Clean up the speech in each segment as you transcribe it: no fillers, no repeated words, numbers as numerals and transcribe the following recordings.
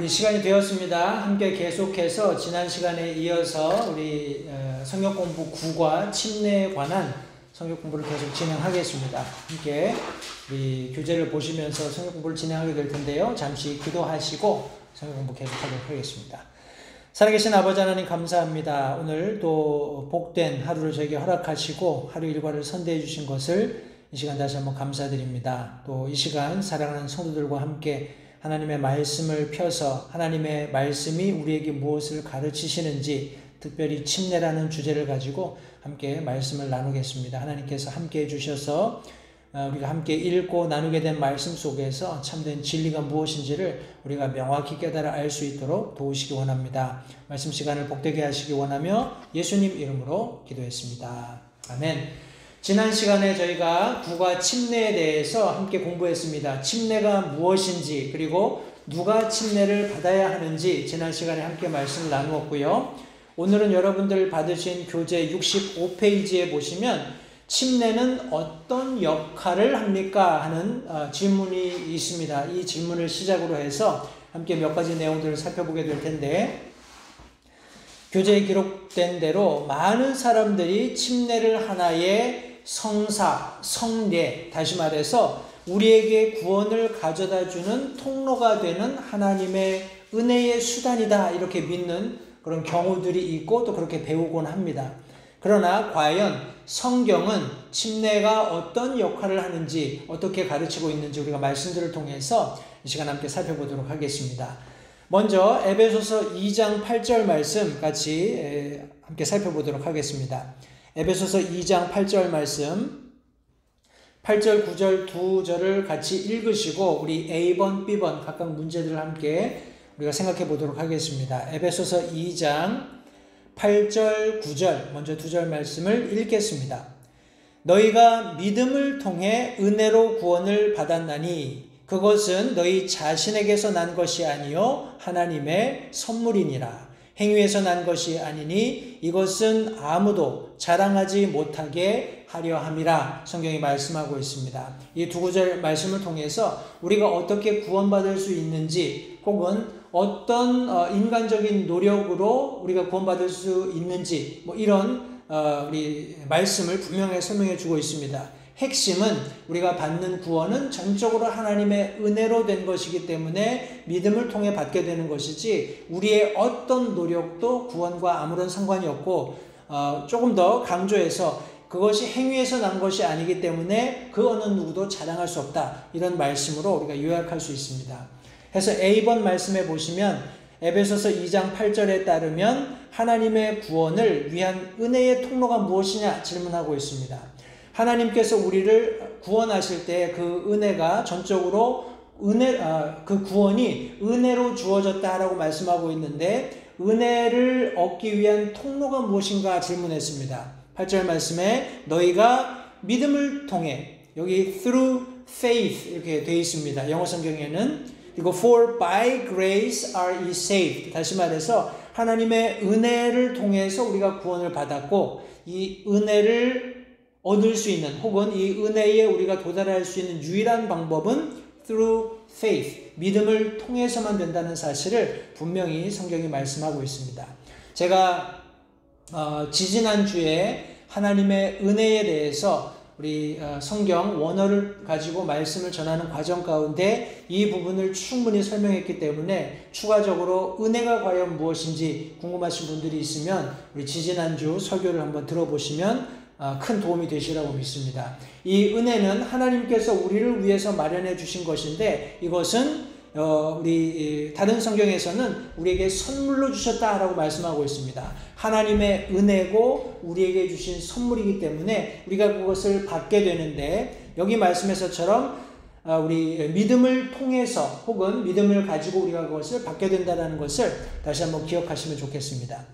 우리 시간이 되었습니다. 함께 계속해서 지난 시간에 이어서 우리 성경 공부 9과 침례에 관한 성경 공부를 계속 진행하겠습니다. 함께 우리 교재를 보시면서 성경 공부를 진행하게 될 텐데요. 잠시 기도하시고 성경 공부 계속하도록 하겠습니다. 살아계신 아버지 하나님 감사합니다. 오늘 또 복된 하루를 저에게 허락하시고 하루 일과를 선대해 주신 것을 이 시간 다시 한번 감사드립니다. 또 이 시간 사랑하는 성도들과 함께 하나님의 말씀을 펴서 하나님의 말씀이 우리에게 무엇을 가르치시는지 특별히 침례라는 주제를 가지고 함께 말씀을 나누겠습니다. 하나님께서 함께 해주셔서 우리가 함께 읽고 나누게 된 말씀 속에서 참된 진리가 무엇인지를 우리가 명확히 깨달아 알 수 있도록 도우시기 원합니다. 말씀 시간을 복되게 하시기 원하며 예수님 이름으로 기도했습니다. 아멘. 지난 시간에 저희가 구가 침례에 대해서 함께 공부했습니다. 침례가 무엇인지 그리고 누가 침례를 받아야 하는지 지난 시간에 함께 말씀을 나누었고요. 오늘은 여러분들 받으신 교재 65페이지에 보시면 침례는 어떤 역할을 합니까? 하는 질문이 있습니다. 이 질문을 시작으로 해서 함께 몇 가지 내용들을 살펴보게 될 텐데 교재에 기록된 대로 많은 사람들이 침례를 하나의 성사, 성례, 다시 말해서 우리에게 구원을 가져다주는 통로가 되는 하나님의 은혜의 수단이다 이렇게 믿는 그런 경우들이 있고 또 그렇게 배우곤 합니다. 그러나 과연 성경은 침례가 어떤 역할을 하는지 어떻게 가르치고 있는지 우리가 말씀들을 통해서 이 시간 함께 살펴보도록 하겠습니다. 먼저 에베소서 2장 8절 말씀 같이 함께 살펴보도록 하겠습니다. 에베소서 2장 8절 말씀 8절 9절 두 절을 같이 읽으시고 우리 A번 B번 각각 문제들을 함께 우리가 생각해 보도록 하겠습니다. 에베소서 2장 8절 9절 먼저 두 절 말씀을 읽겠습니다. 너희가 믿음을 통해 은혜로 구원을 받았나니 그것은 너희 자신에게서 난 것이 아니요 하나님의 선물이니라. 행위에서 난 것이 아니니 이것은 아무도 자랑하지 못하게 하려 함이라. 성경이 말씀하고 있습니다. 이 두 구절 말씀을 통해서 우리가 어떻게 구원받을 수 있는지 혹은 어떤 인간적인 노력으로 우리가 구원받을 수 있는지 이런 우리 말씀을 분명히 설명해 주고 있습니다. 핵심은 우리가 받는 구원은 전적으로 하나님의 은혜로 된 것이기 때문에 믿음을 통해 받게 되는 것이지 우리의 어떤 노력도 구원과 아무런 상관이 없고 조금 더 강조해서 그것이 행위에서 난 것이 아니기 때문에 그 어느 누구도 자랑할 수 없다. 이런 말씀으로 우리가 요약할 수 있습니다. 그래서 A번 말씀에 보시면 에베소서 2장 8절에 따르면 하나님의 구원을 위한 은혜의 통로가 무엇이냐 질문하고 있습니다. 하나님께서 우리를 구원하실 때 그 은혜가 전적으로 그 구원이 은혜로 주어졌다라고 말씀하고 있는데 은혜를 얻기 위한 통로가 무엇인가 질문했습니다. 8절 말씀에 너희가 믿음을 통해 여기 through faith 이렇게 되어 있습니다. 영어 성경에는 그리고 for by grace are ye saved 다시 말해서 하나님의 은혜를 통해서 우리가 구원을 받았고 이 은혜를 얻을 수 있는 혹은 이 은혜에 우리가 도달할 수 있는 유일한 방법은 through faith, 믿음을 통해서만 된다는 사실을 분명히 성경이 말씀하고 있습니다. 제가 지지난주에 하나님의 은혜에 대해서 우리 성경 원어를 가지고 말씀을 전하는 과정 가운데 이 부분을 충분히 설명했기 때문에 추가적으로 은혜가 과연 무엇인지 궁금하신 분들이 있으면 우리 지지난주 설교를 한번 들어보시면 큰 도움이 되시라고 믿습니다. 이 은혜는 하나님께서 우리를 위해서 마련해 주신 것인데 이것은 우리 다른 성경에서는 우리에게 선물로 주셨다라고 말씀하고 있습니다. 하나님의 은혜고 우리에게 주신 선물이기 때문에 우리가 그것을 받게 되는데 여기 말씀에서처럼 우리 믿음을 통해서 혹은 믿음을 가지고 우리가 그것을 받게 된다는 것을 다시 한번 기억하시면 좋겠습니다.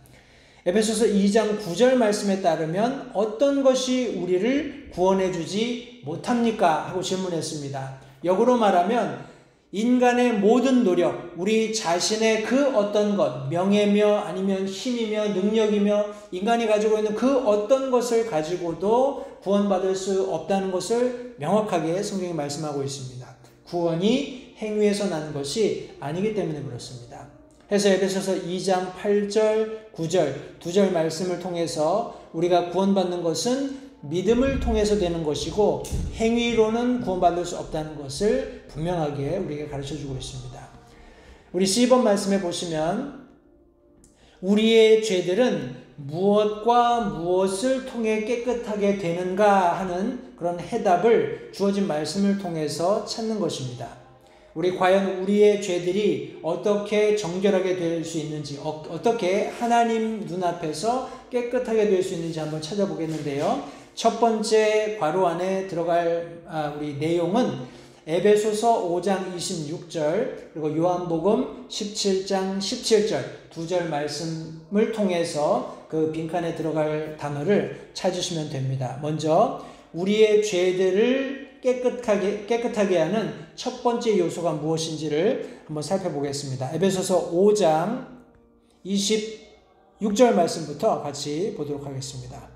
에베소서 2장 9절 말씀에 따르면 어떤 것이 우리를 구원해 주지 못합니까? 하고 질문했습니다. 역으로 말하면 인간의 모든 노력, 우리 자신의 그 어떤 것, 명예며 아니면 힘이며 능력이며 인간이 가지고 있는 그 어떤 것을 가지고도 구원받을 수 없다는 것을 명확하게 성경이 말씀하고 있습니다. 구원이 행위에서 난 것이 아니기 때문에 그렇습니다. 해서 에베소서 2장 8절, 9절 두 절 말씀을 통해서 우리가 구원받는 것은 믿음을 통해서 되는 것이고 행위로는 구원받을 수 없다는 것을 분명하게 우리에게 가르쳐주고 있습니다. 우리 C번 말씀에 보시면 우리의 죄들은 무엇과 무엇을 통해 깨끗하게 되는가 하는 그런 해답을 주어진 말씀을 통해서 찾는 것입니다. 우리 과연 우리의 죄들이 어떻게 정결하게 될 수 있는지, 어떻게 하나님 눈앞에서 깨끗하게 될 수 있는지 한번 찾아보겠는데요. 첫 번째 괄호 안에 들어갈 우리 내용은 에베소서 5장 26절 그리고 요한복음 17장 17절 두 절 말씀을 통해서 그 빈칸에 들어갈 단어를 찾으시면 됩니다. 먼저 우리의 죄들을 깨끗하게 하는 첫 번째 요소가 무엇인지를 한번 살펴보겠습니다. 에베소서 5장 26절 말씀부터 같이 보도록 하겠습니다.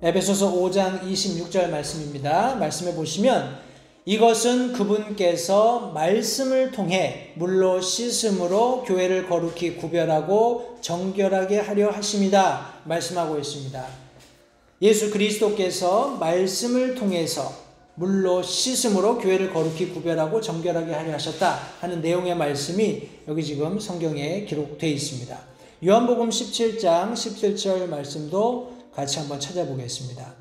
에베소서 5장 26절 말씀입니다. 말씀해 보시면 이것은 그분께서 말씀을 통해 물로 씻음으로 교회를 거룩히 구별하고 정결하게 하려 하심이다 말씀하고 있습니다. 예수 그리스도께서 말씀을 통해서 물로 씻음으로 교회를 거룩히 구별하고 정결하게 하려 하셨다 하는 내용의 말씀이 여기 지금 성경에 기록되어 있습니다. 요한복음 17장 17절 말씀도 같이 한번 찾아보겠습니다.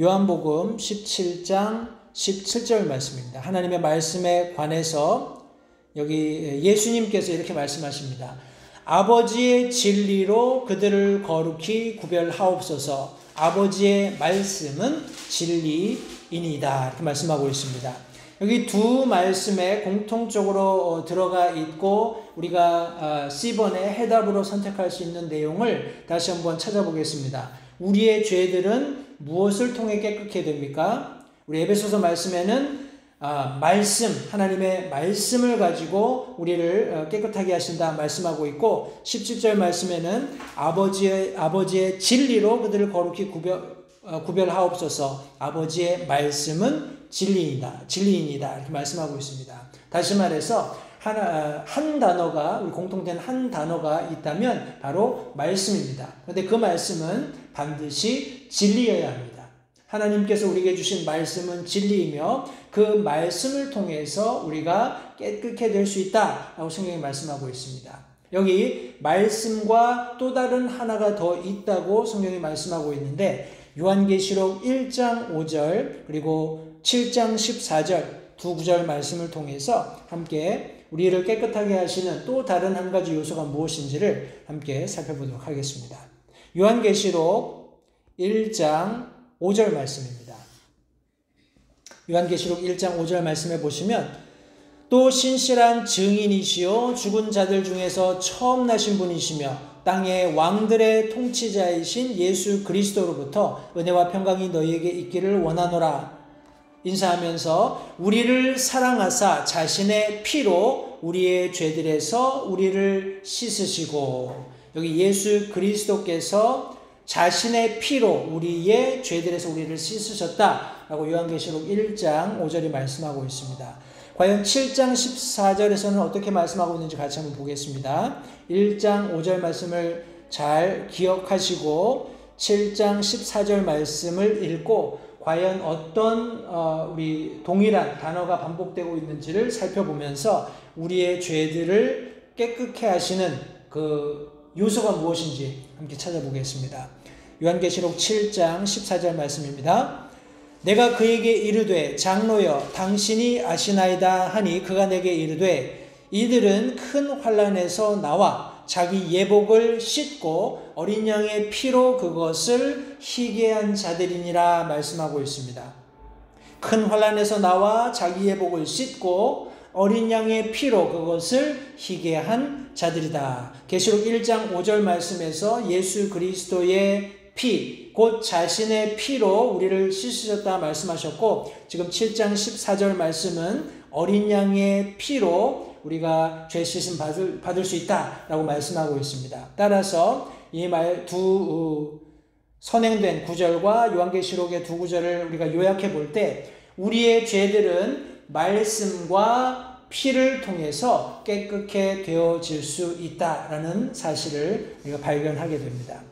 요한복음 17장 17절 말씀입니다. 하나님의 말씀에 관해서 여기 예수님께서 이렇게 말씀하십니다. 아버지의 진리로 그들을 거룩히 구별하옵소서. 아버지의 말씀은 진리이니이다. 이렇게 말씀하고 있습니다. 여기 두 말씀에 공통적으로 들어가 있고 우리가 C번의 해답으로 선택할 수 있는 내용을 다시 한번 찾아보겠습니다. 우리의 죄들은 무엇을 통해 깨끗게 됩니까? 우리 에베소서 말씀에는 말씀, 하나님의 말씀을 가지고 우리를 깨끗하게 하신다 말씀하고 있고 17절 말씀에는 아버지의 진리로 그들을 거룩히 구별하옵소서. 아버지의 말씀은 진리이다 이렇게 말씀하고 있습니다. 다시 말해서 한 단어가 우리 공통된 한 단어가 있다면 바로 말씀입니다. 그런데 그 말씀은 반드시 진리여야 합니다. 하나님께서 우리에게 주신 말씀은 진리이며 그 말씀을 통해서 우리가 깨끗게 될 수 있다라고 성경이 말씀하고 있습니다. 여기 말씀과 또 다른 하나가 더 있다고 성경이 말씀하고 있는데 요한계시록 1장 5절 그리고 7장 14절 두 구절 말씀을 통해서 함께 우리를 깨끗하게 하시는 또 다른 한 가지 요소가 무엇인지를 함께 살펴보도록 하겠습니다. 요한계시록 1장 5절 말씀입니다. 요한계시록 1장 5절 말씀에 보시면 또 신실한 증인이시요 죽은 자들 중에서 처음 나신 분이시며 땅의 왕들의 통치자이신 예수 그리스도로부터 은혜와 평강이 너희에게 있기를 원하노라. 인사하면서 우리를 사랑하사 자신의 피로 우리의 죄들에서 우리를 씻으시고 여기 예수 그리스도께서 자신의 피로 우리의 죄들에서 우리를 씻으셨다라고 요한계시록 1장 5절이 말씀하고 있습니다. 과연 7장 14절에서는 어떻게 말씀하고 있는지 같이 한번 보겠습니다. 1장 5절 말씀을 잘 기억하시고 7장 14절 말씀을 읽고 과연 어떤 우리 동일한 단어가 반복되고 있는지를 살펴보면서 우리의 죄들을 깨끗게 하시는 그 요소가 무엇인지 함께 찾아보겠습니다. 요한계시록 7장 14절 말씀입니다. 내가 그에게 이르되 장로여 당신이 아시나이다 하니 그가 내게 이르되 이들은 큰 환난에서 나와 자기 예복을 씻고 어린 양의 피로 그것을 희게 한 자들이니라 말씀하고 있습니다. 큰 환난에서 나와 자기 예복을 씻고 어린 양의 피로 그것을 희게 한 자들이다. 계시록 1장 5절 말씀에서 예수 그리스도의 피, 곧 자신의 피로 우리를 씻으셨다 말씀하셨고 지금 7장 14절 말씀은 어린 양의 피로 우리가 죄 씻음 받을 수 있다라고 말씀하고 있습니다. 따라서 이 두 선행된 구절과 요한계시록의 두 구절을 우리가 요약해 볼 때 우리의 죄들은 말씀과 피를 통해서 깨끗게 되어질 수 있다라는 사실을 우리가 발견하게 됩니다.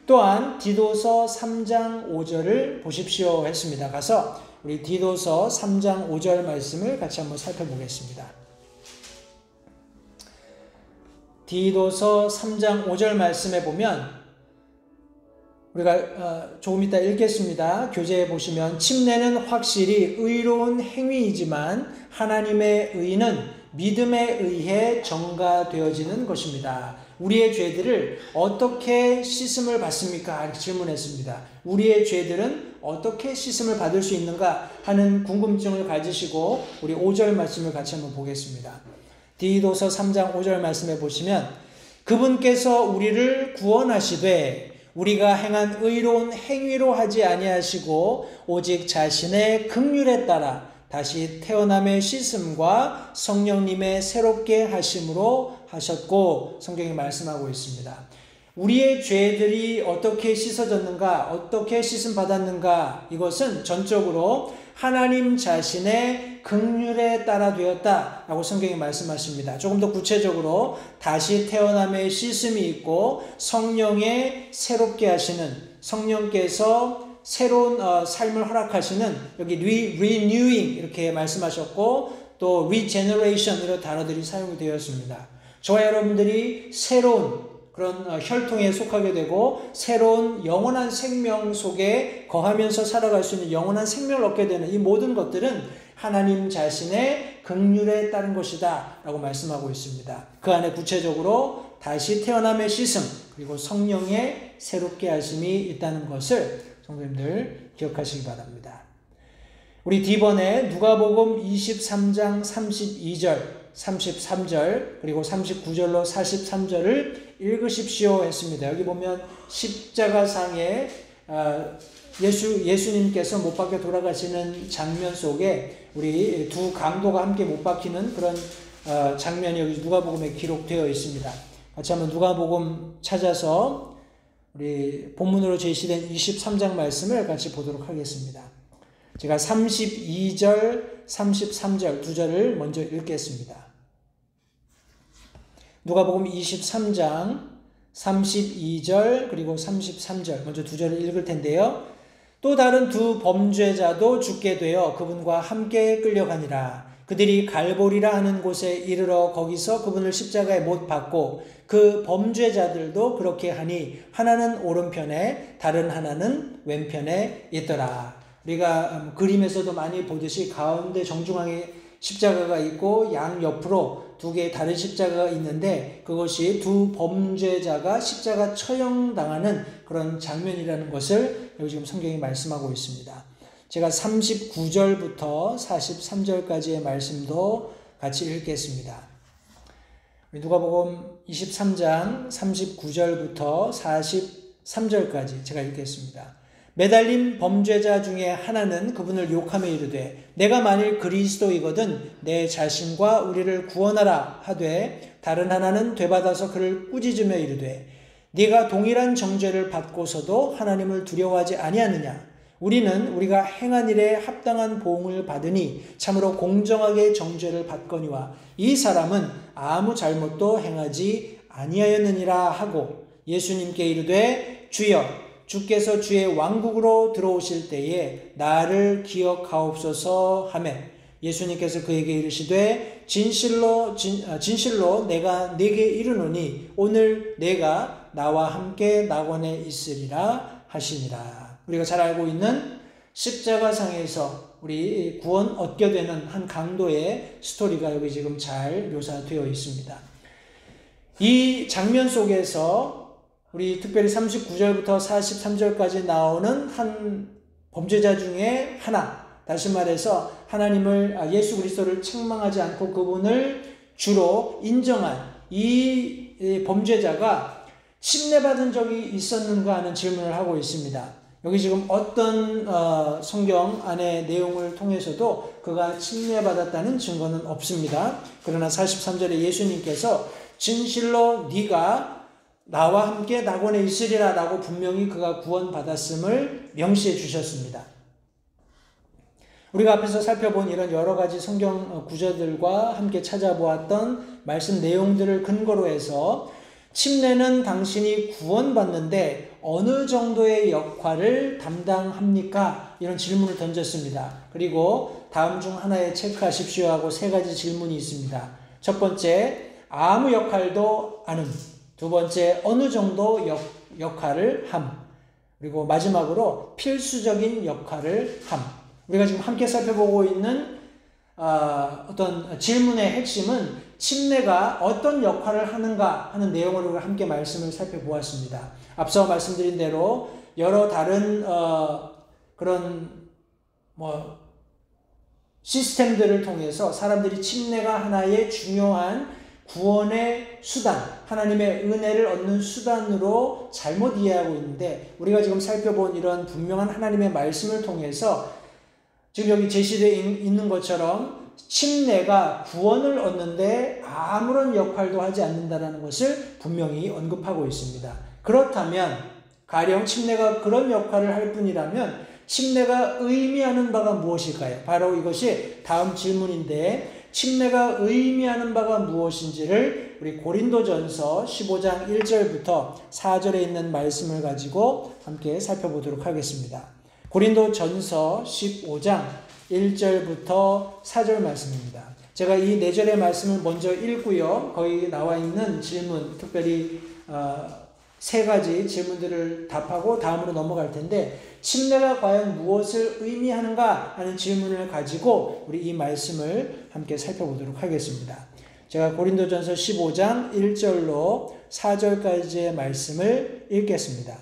또한 디도서 3장 5절을 보십시오 했습니다. 가서 우리 디도서 3장 5절 말씀을 같이 한번 살펴보겠습니다. 디도서 3장 5절 말씀에 보면 우리가 조금 이따 읽겠습니다. 교재에 보시면 침례는 확실히 의로운 행위이지만 하나님의 의는 믿음에 의해 전가되어지는 것입니다. 우리의 죄들을 어떻게 씻음을 받습니까? 이렇게 질문했습니다. 우리의 죄들은 어떻게 씻음을 받을 수 있는가 하는 궁금증을 가지시고 우리 5절 말씀을 같이 한번 보겠습니다. 디도서 3장 5절 말씀에 보시면 그분께서 우리를 구원하시되 우리가 행한 의로운 행위로 하지 아니하시고 오직 자신의 긍휼에 따라 다시 태어남의 씻음과 성령님의 새롭게 하심으로 하셨고 성경이 말씀하고 있습니다. 우리의 죄들이 어떻게 씻어졌는가, 어떻게 씻음 받았는가, 이것은 전적으로 하나님 자신의 긍휼에 따라 되었다라고 성경이 말씀하십니다. 조금 더 구체적으로 다시 태어남의 씻음이 있고 성령의 새롭게 하시는, 성령께서 새로운 삶을 허락하시는, 여기 renewing 이렇게 말씀하셨고 또 regeneration 이런 단어들이 사용이 되었습니다. 저와 여러분들이 새로운 그런 혈통에 속하게 되고 새로운 영원한 생명 속에 거하면서 살아갈 수 있는 영원한 생명을 얻게 되는 이 모든 것들은 하나님 자신의 긍휼에 따른 것이다 라고 말씀하고 있습니다. 그 안에 구체적으로 다시 태어남의 씻음 그리고 성령의 새롭게 하심이 있다는 것을 성도님들 기억하시기 바랍니다. 우리 D번에 누가복음 23장 32절 33절 그리고 39절로 43절을 읽으십시오 했습니다. 여기 보면 십자가상에 예수님께서 못 박혀 돌아가시는 장면 속에 우리 두 강도가 함께 못 박히는 그런 장면이 여기 누가복음에 기록되어 있습니다. 같이 한번 누가복음 찾아서 우리 본문으로 제시된 23장 말씀을 같이 보도록 하겠습니다. 제가 32절, 33절 두 절을 먼저 읽겠습니다. 누가복음 23장 32절 그리고 33절 먼저 두 절을 읽을 텐데요. 또 다른 두 범죄자도 죽게 되어 그분과 함께 끌려가니라. 그들이 갈보리라 하는 곳에 이르러 거기서 그분을 십자가에 못 박고 그 범죄자들도 그렇게 하니 하나는 오른편에 다른 하나는 왼편에 있더라. 우리가 그림에서도 많이 보듯이 가운데 정중앙에 십자가가 있고 양 옆으로 두 개의 다른 십자가가 있는데 그것이 두 범죄자가 십자가 처형당하는 그런 장면이라는 것을 여기 지금 성경이 말씀하고 있습니다. 제가 39절부터 43절까지의 말씀도 같이 읽겠습니다. 누가복음 23장 39절부터 43절까지 제가 읽겠습니다. 매달린 범죄자 중에 하나는 그분을 욕하며 이르되 내가 만일 그리스도이거든 내 자신과 우리를 구원하라 하되 다른 하나는 되받아서 그를 꾸짖으며 이르되 네가 동일한 정죄를 받고서도 하나님을 두려워하지 아니하느냐. 우리는 우리가 행한 일에 합당한 보응을 받으니 참으로 공정하게 정죄를 받거니와 이 사람은 아무 잘못도 행하지 아니하였느니라 하고 예수님께 이르되 주여 주께서 주의 왕국으로 들어오실 때에 나를 기억하옵소서 하며 예수님께서 그에게 이르시되 진실로 내가 네게 이르노니 오늘 내가 나와 함께 낙원에 있으리라 하시니라. 우리가 잘 알고 있는 십자가상에서 우리 구원 얻게 되는 한 강도의 스토리가 여기 지금 잘 묘사되어 있습니다. 이 장면 속에서 우리 특별히 39절부터 43절까지 나오는 한 범죄자 중에 하나, 다시 말해서 하나님을 예수 그리스도를 책망하지 않고 그분을 주로 인정한 이 범죄자가 침례받은 적이 있었는가 하는 질문을 하고 있습니다. 여기 지금 어떤 성경 안의 내용을 통해서도 그가 침례받았다는 증거는 없습니다. 그러나 43절에 예수님께서 진실로 네가 나와 함께 낙원에 있으리라 라고 분명히 그가 구원받았음을 명시해 주셨습니다. 우리가 앞에서 살펴본 이런 여러 가지 성경 구절들과 함께 찾아보았던 말씀 내용들을 근거로 해서 침례는 당신이 구원받는데 어느 정도의 역할을 담당합니까? 이런 질문을 던졌습니다. 그리고 다음 중 하나에 체크하십시오 하고 세 가지 질문이 있습니다. 첫 번째, 아무 역할도 안 함. 두 번째, 어느 정도 역할을 함. 그리고 마지막으로 필수적인 역할을 함. 우리가 지금 함께 살펴보고 있는 어떤 질문의 핵심은 침례가 어떤 역할을 하는가 하는 내용으로 우리가 함께 말씀을 살펴보았습니다. 앞서 말씀드린 대로 여러 다른 그런 시스템들을 통해서 사람들이 침례가 하나의 중요한 구원의 수단, 하나님의 은혜를 얻는 수단으로 잘못 이해하고 있는데, 우리가 지금 살펴본 이런 분명한 하나님의 말씀을 통해서 지금 여기 제시되어 있는 것처럼 침례가 구원을 얻는데 아무런 역할도 하지 않는다는 것을 분명히 언급하고 있습니다. 그렇다면 가령 침례가 그런 역할을 할 뿐이라면 침례가 의미하는 바가 무엇일까요? 바로 이것이 다음 질문인데, 침례가 의미하는 바가 무엇인지를 우리 고린도전서 15장 1절부터 4절에 있는 말씀을 가지고 함께 살펴보도록 하겠습니다. 고린도전서 15장 1절부터 4절 말씀입니다. 제가 이 4절의 말씀을 먼저 읽고요. 거기 나와 있는 질문, 특별히 세 가지 질문들을 답하고 다음으로 넘어갈 텐데, 침례가 과연 무엇을 의미하는가 하는 질문을 가지고 우리 이 말씀을 함께 살펴보도록 하겠습니다. 제가 고린도전서 15장 1절로 4절까지의 말씀을 읽겠습니다.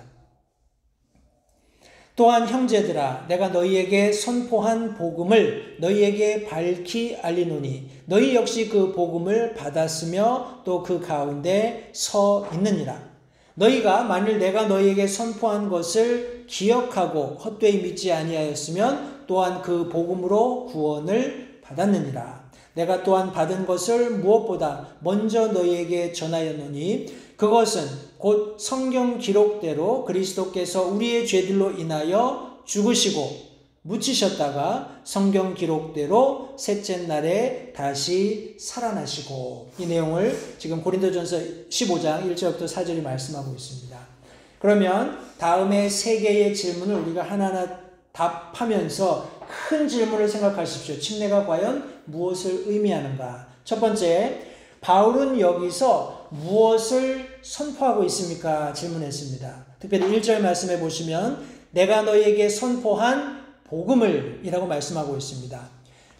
또한 형제들아, 내가 너희에게 선포한 복음을 너희에게 밝히 알리노니 너희 역시 그 복음을 받았으며 또 그 가운데 서 있느니라. 너희가 만일 내가 너희에게 선포한 것을 기억하고 헛되이 믿지 아니하였으면 또한 그 복음으로 구원을 받았느니라. 내가 또한 받은 것을 무엇보다 먼저 너희에게 전하였노니 그것은 곧 성경 기록대로 그리스도께서 우리의 죄들로 인하여 죽으시고 묻히셨다가 성경 기록대로 셋째 날에 다시 살아나시고, 이 내용을 지금 고린도전서 15장 1절부터 4절이 말씀하고 있습니다. 그러면 다음에 세 개의 질문을 우리가 하나하나 답하면서 큰 질문을 생각하십시오. 침례가 과연 무엇을 의미하는가? 첫 번째, 바울은 여기서 무엇을 선포하고 있습니까? 질문했습니다. 특별히 1절 말씀해 보시면 내가 너희에게 선포한 복음을 이라고 말씀하고 있습니다.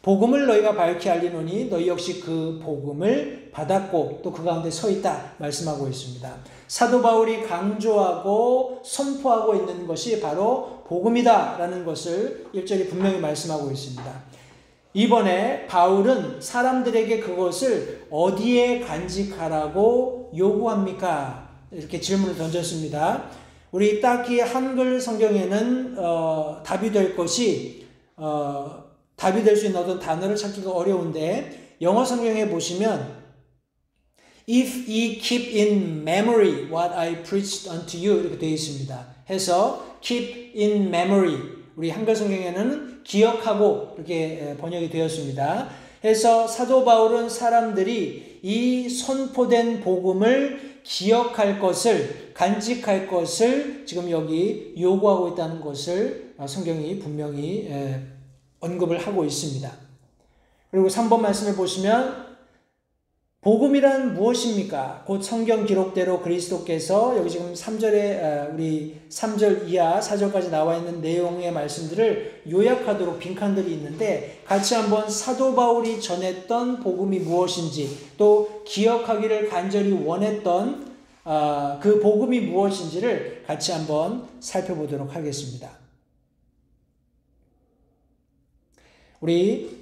복음을 너희가 밝히 알리노니 너희 역시 그 복음을 받았고 또 그 가운데 서 있다 말씀하고 있습니다. 사도 바울이 강조하고 선포하고 있는 것이 바로 복음이다 라는 것을 1절이 분명히 말씀하고 있습니다. 이번에 바울은 사람들에게 그것을 어디에 간직하라고 요구합니까? 이렇게 질문을 던졌습니다. 우리 딱히 한글 성경에는 답이 될 것이 답이 될 수 있는 어떤 단어를 찾기가 어려운데, 영어 성경에 보시면 If ye keep in memory what I preached unto you 이렇게 되어 있습니다. 해서 keep in memory, 우리 한글 성경에는 기억하고 이렇게 번역이 되었습니다. 해서 사도 바울은 사람들이 이 선포된 복음을 기억할 것을, 간직할 것을 지금 여기 요구하고 있다는 것을 성경이 분명히 언급을 하고 있습니다. 그리고 3번 말씀을 보시면 복음이란 무엇입니까? 곧 성경 기록대로 그리스도께서, 여기 지금 3절에 우리 3절 이하 4절까지 나와 있는 내용의 말씀들을 요약하도록 빈칸들이 있는데, 같이 한번 사도 바울이 전했던 복음이 무엇인지, 또 기억하기를 간절히 원했던 그 복음이 무엇인지를 같이 한번 살펴보도록 하겠습니다. 우리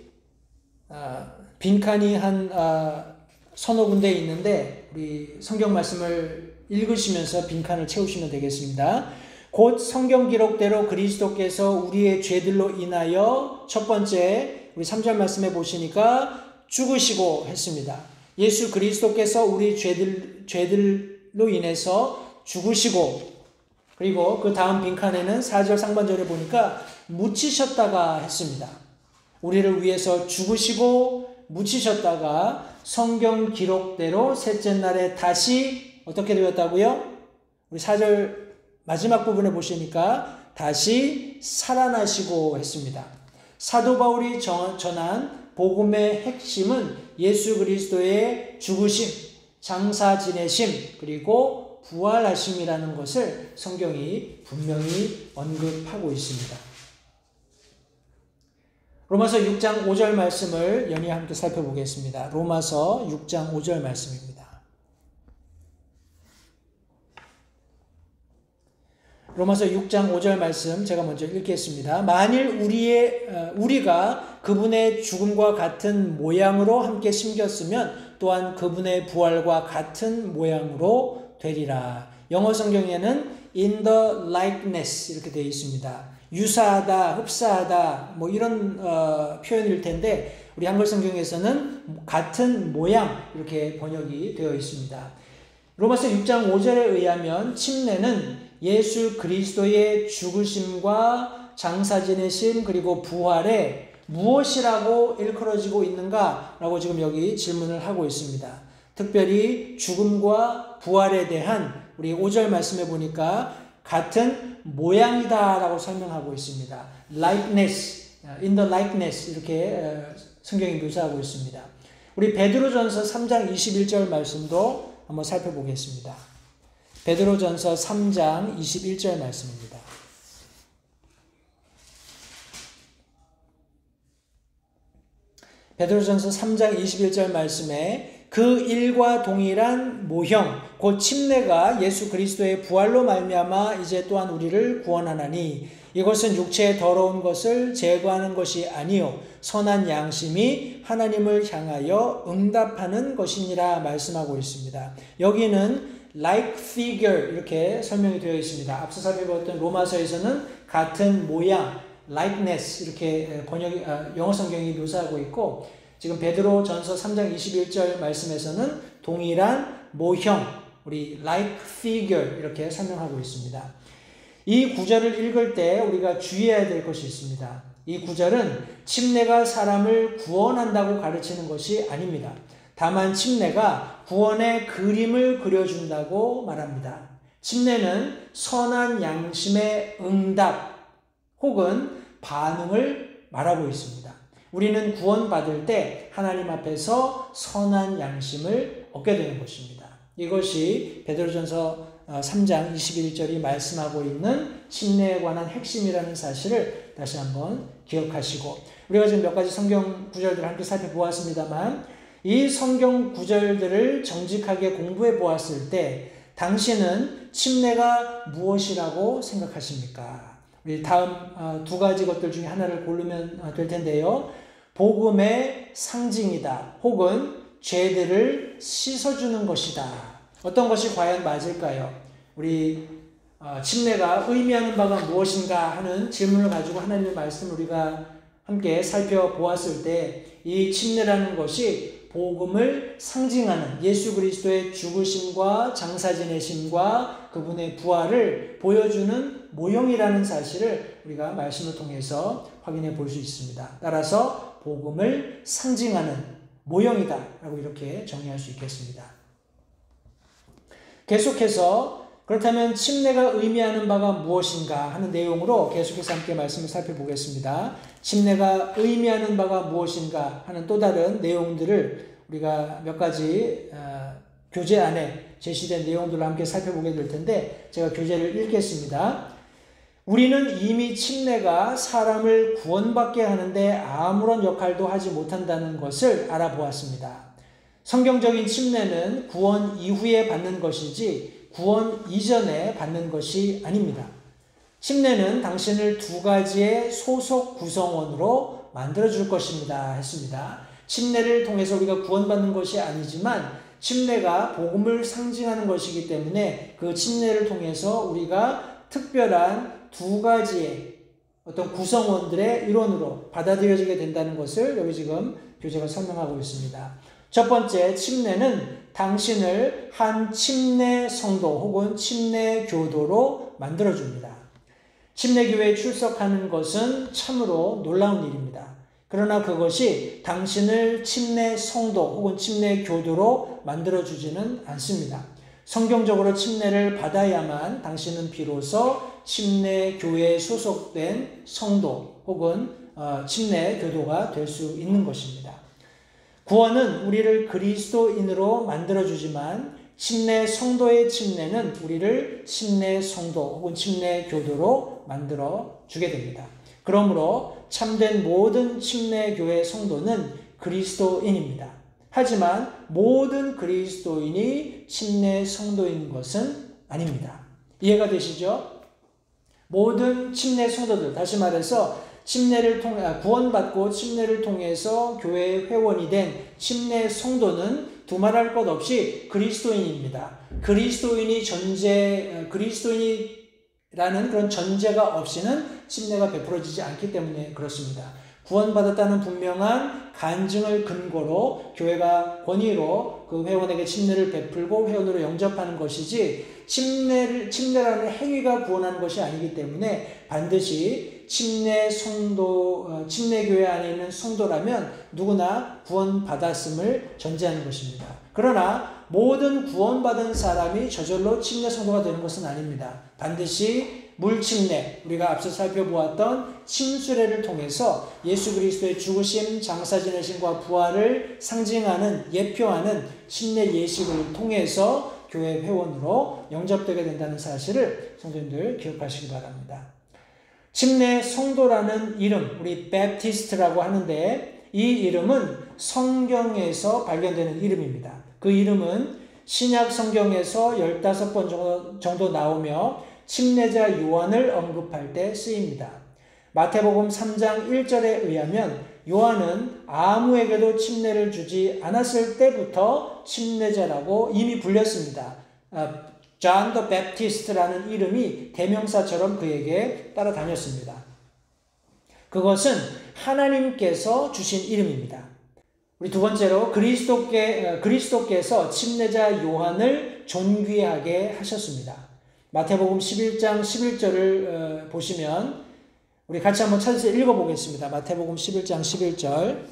빈칸이 한 서너 군데 있는데 우리 성경 말씀을 읽으시면서 빈칸을 채우시면 되겠습니다. 곧 성경 기록대로 그리스도께서 우리의 죄들로 인하여, 첫 번째 우리 3절 말씀에 보시니까 죽으시고 했습니다. 예수 그리스도께서 우리 죄들로 인해서 죽으시고, 그리고 그 다음 빈칸에는 4절 상반절에 보니까 묻히셨다가 했습니다. 우리를 위해서 죽으시고 묻히셨다가 성경 기록대로 셋째 날에 다시 어떻게 되었다고요? 우리 4절 마지막 부분에 보시니까 다시 살아나시고 했습니다. 사도 바울이 전한 복음의 핵심은 예수 그리스도의 죽으심, 장사 지내심, 그리고 부활하심이라는 것을 성경이 분명히 언급하고 있습니다. 로마서 6장 5절 말씀을 연이어 함께 살펴보겠습니다. 로마서 6장 5절 말씀입니다. 로마서 6장 5절 말씀 제가 먼저 읽겠습니다. 만일 우리가 그분의 죽음과 같은 모양으로 함께 심겼으면 또한 그분의 부활과 같은 모양으로 되리라. 영어 성경에는 in the likeness 이렇게 되어 있습니다. 유사하다, 흡사하다 뭐 이런 표현일 텐데 우리 한글 성경에서는 같은 모양 이렇게 번역이 되어 있습니다. 로마서 6장 5절에 의하면 침례는 예수 그리스도의 죽으심과 장사 지내심 그리고 부활에 무엇이라고 일컬어지고 있는가라고 지금 여기 질문을 하고 있습니다. 특별히 죽음과 부활에 대한 우리 5절 말씀해 보니까 같은 모양이다라고 설명하고 있습니다. likeness, in the likeness 이렇게 성경이 묘사하고 있습니다. 우리 베드로전서 3장 21절 말씀도 한번 살펴보겠습니다. 베드로전서 3장 21절 말씀입니다. 베드로전서 3장 21절 말씀에 그 일과 동일한 모형 곧 침례가 예수 그리스도의 부활로 말미암아 이제 또한 우리를 구원하나니 이것은 육체의 더러운 것을 제거하는 것이 아니요 선한 양심이 하나님을 향하여 응답하는 것이니라 말씀하고 있습니다. 여기는 like figure 이렇게 설명이 되어 있습니다. 앞서 살펴봤던 로마서에서는 같은 모양 likeness 이렇게 영어 성경이 묘사하고 있고 지금 베드로전서 3장 21절 말씀에서는 동일한 모형 우리 like figure 이렇게 설명하고 있습니다. 이 구절을 읽을 때 우리가 주의해야 될 것이 있습니다. 이 구절은 침례가 사람을 구원한다고 가르치는 것이 아닙니다. 다만 침례가 구원의 그림을 그려준다고 말합니다. 침례는 선한 양심의 응답 혹은 반응을 말하고 있습니다. 우리는 구원받을 때 하나님 앞에서 선한 양심을 얻게 되는 것입니다. 이것이 베드로전서 3장 21절이 말씀하고 있는 침례에 관한 핵심이라는 사실을 다시 한번 기억하시고 우리가 지금 몇 가지 성경 구절들을 함께 살펴보았습니다만 이 성경 구절들을 정직하게 공부해 보았을 때 당신은 침례가 무엇이라고 생각하십니까? 우리 다음 두 가지 것들 중에 하나를 고르면 될 텐데요. 복음의 상징이다. 혹은 죄들을 씻어주는 것이다. 어떤 것이 과연 맞을까요? 우리 침례가 의미하는 바가 무엇인가 하는 질문을 가지고 하나님의 말씀을 우리가 함께 살펴보았을 때 이 침례라는 것이 복음을 상징하는 예수 그리스도의 죽으심과 장사 지내심과 그분의 부활을 보여주는 모형이라는 사실을 우리가 말씀을 통해서 확인해 볼 수 있습니다. 따라서 복음을 상징하는 모형이다 라고 이렇게 정의할 수 있겠습니다. 계속해서 그렇다면 침례가 의미하는 바가 무엇인가 하는 내용으로 계속해서 함께 말씀을 살펴보겠습니다. 침례가 의미하는 바가 무엇인가 하는 또 다른 내용들을 우리가 몇 가지 교재 안에 제시된 내용들을 함께 살펴보게 될 텐데 제가 교재를 읽겠습니다. 우리는 이미 침례가 사람을 구원받게 하는데 아무런 역할도 하지 못한다는 것을 알아보았습니다. 성경적인 침례는 구원 이후에 받는 것이지 구원 이전에 받는 것이 아닙니다. 침례는 당신을 두 가지의 소속 구성원으로 만들어줄 것입니다 했습니다. 침례를 통해서 우리가 구원받는 것이 아니지만 침례가 복음을 상징하는 것이기 때문에 그 침례를 통해서 우리가 특별한 두 가지의 어떤 구성원들의 일원으로 받아들여지게 된다는 것을 여기 지금 교재가 설명하고 있습니다. 첫 번째, 침례는 당신을 한 침례 성도 혹은 침례 교도로 만들어줍니다. 침례교회에 출석하는 것은 참으로 놀라운 일입니다. 그러나 그것이 당신을 침례 성도 혹은 침례 교도로 만들어주지는 않습니다. 성경적으로 침례를 받아야만 당신은 비로소 침례 교회에 소속된 성도 혹은 침례 교도가 될 수 있는 것입니다. 구원은 우리를 그리스도인으로 만들어주지만 침례 성도의 침례는 우리를 침례 성도 혹은 침례 교도로 만들어주게 됩니다. 그러므로 참된 모든 침례 교회 성도는 그리스도인입니다. 하지만 모든 그리스도인이 침례 성도인 것은 아닙니다. 이해가 되시죠? 모든 침례 성도들, 다시 말해서 구원받고 침례를 통해서 교회의 회원이 된 침례 성도는 두말할 것 없이 그리스도인입니다. 그리스도인이라는 그런 전제가 없이는 침례가 베풀어지지 않기 때문에 그렇습니다. 구원받았다는 분명한 간증을 근거로 교회가 권위로 그 회원에게 침례를 베풀고 회원으로 영접하는 것이지 침례라는 행위가 구원하는 것이 아니기 때문에 반드시 침례교회 안에 있는 성도라면 누구나 구원받았음을 전제하는 것입니다. 그러나 모든 구원받은 사람이 저절로 침례 성도가 되는 것은 아닙니다. 반드시 물침례, 우리가 앞서 살펴보았던 침수례를 통해서 예수 그리스도의 죽으심, 장사 지내심과 부활을 상징하는, 예표하는 침례 예식을 통해서 교회 회원으로 영접되게 된다는 사실을 성도님들 기억하시기 바랍니다. 침례 성도라는 이름, 우리 베프티스트라고 하는데 이 이름은 성경에서 발견되는 이름입니다. 그 이름은 신약 성경에서 15번 정도 나오며 침례자 요한을 언급할 때 쓰입니다. 마태복음 3장 1절에 의하면 요한은 아무에게도 침례를 주지 않았을 때부터 침례자라고 이미 불렸습니다. John the Baptist라는 이름이 대명사처럼 그에게 따라다녔습니다. 그것은 하나님께서 주신 이름입니다. 우리 두 번째로 그리스도께서 침례자 요한을 존귀하게 하셨습니다. 마태복음 11장 11절을 보시면 우리 같이 한번 찾아서 읽어보겠습니다. 마태복음 11장 11절.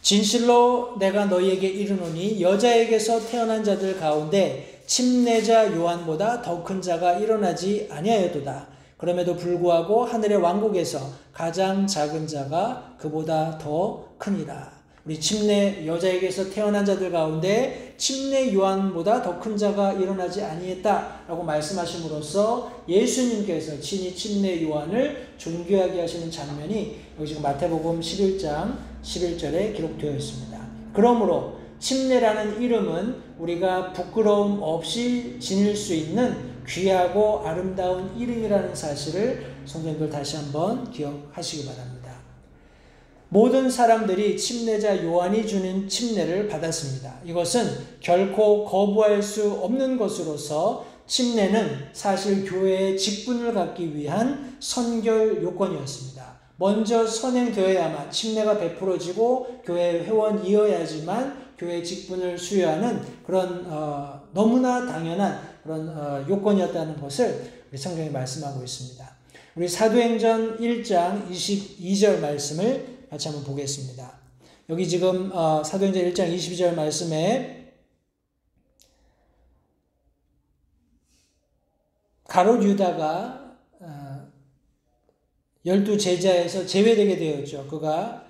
진실로 내가 너희에게 이르노니 여자에게서 태어난 자들 가운데 침례자 요한보다 더 큰 자가 일어나지 아니하였도다. 그럼에도 불구하고 하늘의 왕국에서 가장 작은 자가 그보다 더 크니라. 우리 여자에게서 태어난 자들 가운데 침례 요한보다 더 큰 자가 일어나지 아니했다라고 말씀하심으로써 예수님께서 친히 침례 요한을 존귀하게 하시는 장면이 여기 지금 마태복음 11장 11절에 기록되어 있습니다. 그러므로 침례라는 이름은 우리가 부끄러움 없이 지닐 수 있는 귀하고 아름다운 이름이라는 사실을 성도님들 다시 한번 기억하시기 바랍니다. 모든 사람들이 침례자 요한이 주는 침례를 받았습니다. 이것은 결코 거부할 수 없는 것으로서 침례는 사실 교회의 직분을 갖기 위한 선결 요건이었습니다. 먼저 선행되어야만 침례가 베풀어지고 교회 회원이어야지만 교회 직분을 수여하는 그런 너무나 당연한 그런 요건이었다는 것을 우리 성경이 말씀하고 있습니다. 우리 사도행전 1장 22절 말씀을 같이 한번 보겠습니다. 여기 지금 사도행전 1장 22절 말씀에 가롯 유다가 12제자에서 제외되게 되었죠. 그가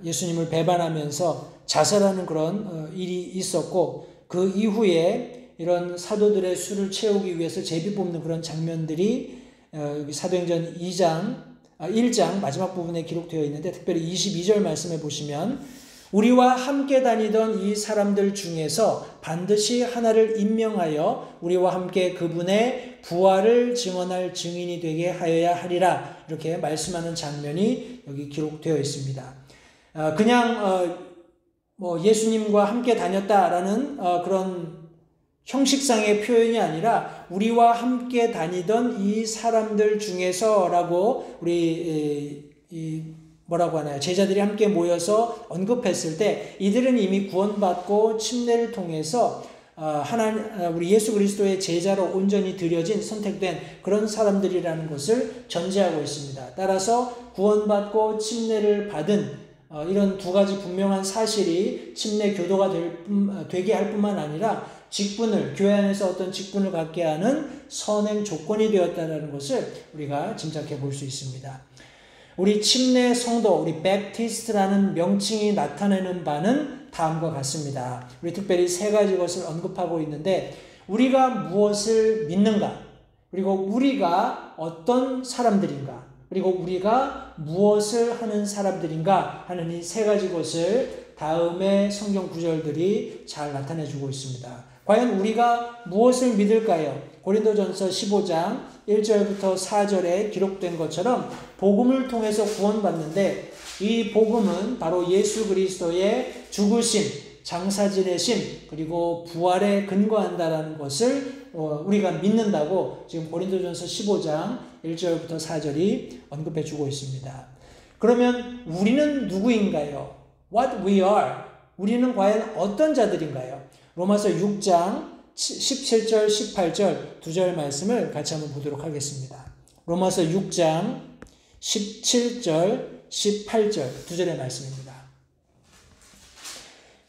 예수님을 배반하면서 자살하는 그런 일이 있었고 그 이후에 이런 사도들의 수를 채우기 위해서 제비 뽑는 그런 장면들이 여기 사도행전 1장 마지막 부분에 기록되어 있는데 특별히 22절 말씀에 보시면 우리와 함께 다니던 이 사람들 중에서 반드시 하나를 임명하여 우리와 함께 그분의 부활을 증언할 증인이 되게 하여야 하리라 이렇게 말씀하는 장면이 여기 기록되어 있습니다. 그냥 예수님과 함께 다녔다라는 그런 형식상의 표현이 아니라 우리와 함께 다니던 이 사람들 중에서라고 우리 뭐라고 하나요? 제자들이 함께 모여서 언급했을 때 이들은 이미 구원받고 침례를 통해서 우리 예수 그리스도의 제자로 온전히 들여진 선택된 그런 사람들이라는 것을 전제하고 있습니다. 따라서 구원받고 침례를 받은 이런 두 가지 분명한 사실이 침례 교도가 되게 할 뿐만 아니라 교회 안에서 어떤 직분을 갖게 하는 선행 조건이 되었다는 것을 우리가 짐작해 볼 수 있습니다. 우리 침례 성도, 우리 베프티스트라는 명칭이 나타내는 바는 다음과 같습니다. 우리 특별히 세 가지 것을 언급하고 있는데, 우리가 무엇을 믿는가, 그리고 우리가 어떤 사람들인가, 그리고 우리가 무엇을 하는 사람들인가 하는 이 세 가지 것을 다음의 성경 구절들이 잘 나타내주고 있습니다. 과연 우리가 무엇을 믿을까요? 고린도전서 15장 1절부터 4절에 기록된 것처럼 복음을 통해서 구원받는데, 이 복음은 바로 예수 그리스도의 죽으심, 장사 지내심, 그리고 부활에 근거한다라는 것을 우리가 믿는다고 지금 고린도전서 15장 1절부터 4절이 언급해 주고 있습니다. 그러면 우리는 누구인가요? What we are. 우리는 과연 어떤 자들인가요? 로마서 6장 17절, 18절 두 절 말씀을 같이 한번 보도록 하겠습니다. 로마서 6장 17절, 18절 두 절의 말씀입니다.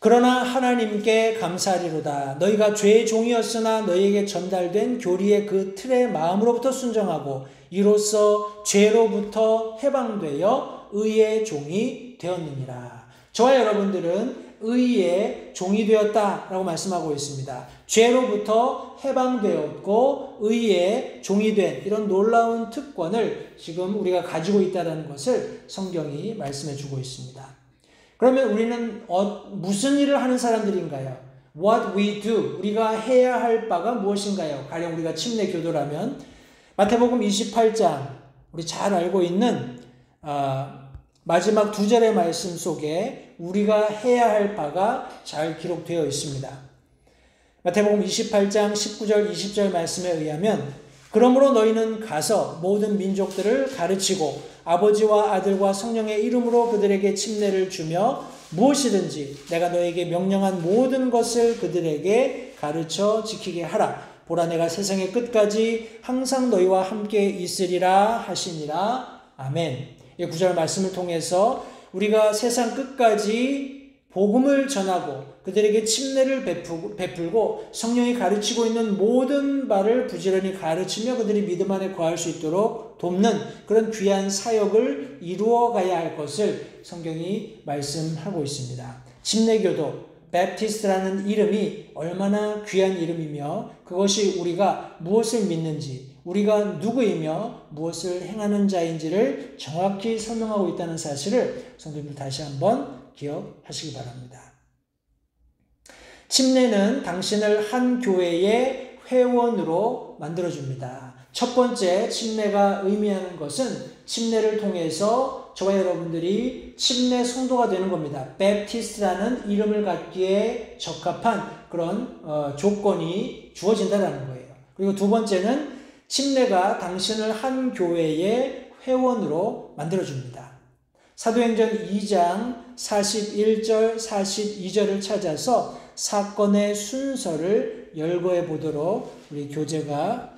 그러나 하나님께 감사하리로다. 너희가 죄의 종이었으나 너희에게 전달된 교리의 그 틀의 마음으로부터 순종하고 이로써 죄로부터 해방되어 의의 종이 되었느니라. 저와 여러분들은 의의 종이 되었다라고 말씀하고 있습니다. 죄로부터 해방되었고 의의 종이 된 이런 놀라운 특권을 지금 우리가 가지고 있다는 것을 성경이 말씀해 주고 있습니다. 그러면 우리는 무슨 일을 하는 사람들인가요? What we do. 우리가 해야 할 바가 무엇인가요? 가령 우리가 침례 교도라면 마태복음 28장 우리 잘 알고 있는 마지막 두 절의 말씀 속에 우리가 해야 할 바가 잘 기록되어 있습니다. 마태복음 28장 19절 20절 말씀에 의하면 그러므로 너희는 가서 모든 민족들을 가르치고 아버지와 아들과 성령의 이름으로 그들에게 침례를 주며 무엇이든지 내가 너에게 명령한 모든 것을 그들에게 가르쳐 지키게 하라. 보라 내가 세상의 끝까지 항상 너희와 함께 있으리라 하시니라. 아멘. 이 구절 말씀을 통해서 우리가 세상 끝까지 복음을 전하고 그들에게 침례를 베풀고 성령이 가르치고 있는 모든 바를 부지런히 가르치며 그들이 믿음 안에 거할 수 있도록 돕는 그런 귀한 사역을 이루어 가야 할 것을 성경이 말씀하고 있습니다. 침례교도, 베프티스트라는 이름이 얼마나 귀한 이름이며 그것이 우리가 무엇을 믿는지, 우리가 누구이며 무엇을 행하는 자인지를 정확히 설명하고 있다는 사실을 성도님들 다시 한번 기억하시기 바랍니다. 침례는 당신을 한 교회의 회원으로 만들어줍니다. 첫 번째 침례가 의미하는 것은 침례를 통해서 저와 여러분들이 침례 성도가 되는 겁니다. 베프티스트라는 이름을 갖기에 적합한 그런 조건이 주어진다는 거예요. 그리고 두 번째는 침례가 당신을 한 교회의 회원으로 만들어줍니다. 사도행전 2장 41절, 42절을 찾아서 사건의 순서를 열거해 보도록 우리 교재가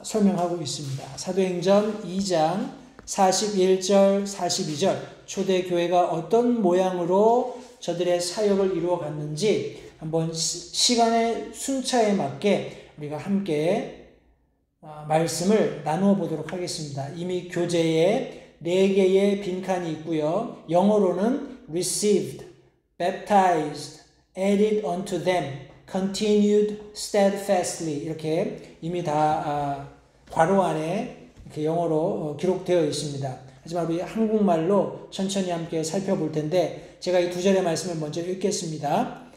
설명하고 있습니다. 사도행전 2장 41절, 42절 초대교회가 어떤 모양으로 저들의 사역을 이루어 갔는지 한번 시간의 순차에 맞게 우리가 함께 말씀을 나누어 보도록 하겠습니다. 이미 교재에 4개의 빈칸이 있고요. 영어로는 received, baptized, added unto them, continued steadfastly 이렇게 이미 다 괄호 안에 이렇게 영어로 기록되어 있습니다. 하지만 우리 한국말로 천천히 함께 살펴볼 텐데 제가 이 두 절의 말씀을 먼저 읽겠습니다.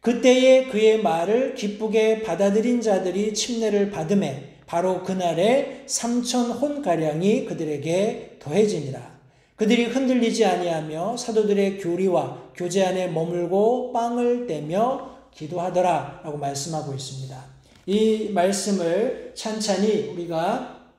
그때에 그의 말을 기쁘게 받아들인 자들이 침례를 받음에 바로 그날에 3,000혼가량이 그들에게 더해지니라. 그들이 흔들리지 아니하며 사도들의 교리와 교제 안에 머물고 빵을 떼며 기도하더라 라고 말씀하고 있습니다. 이 말씀을 찬찬히 우리가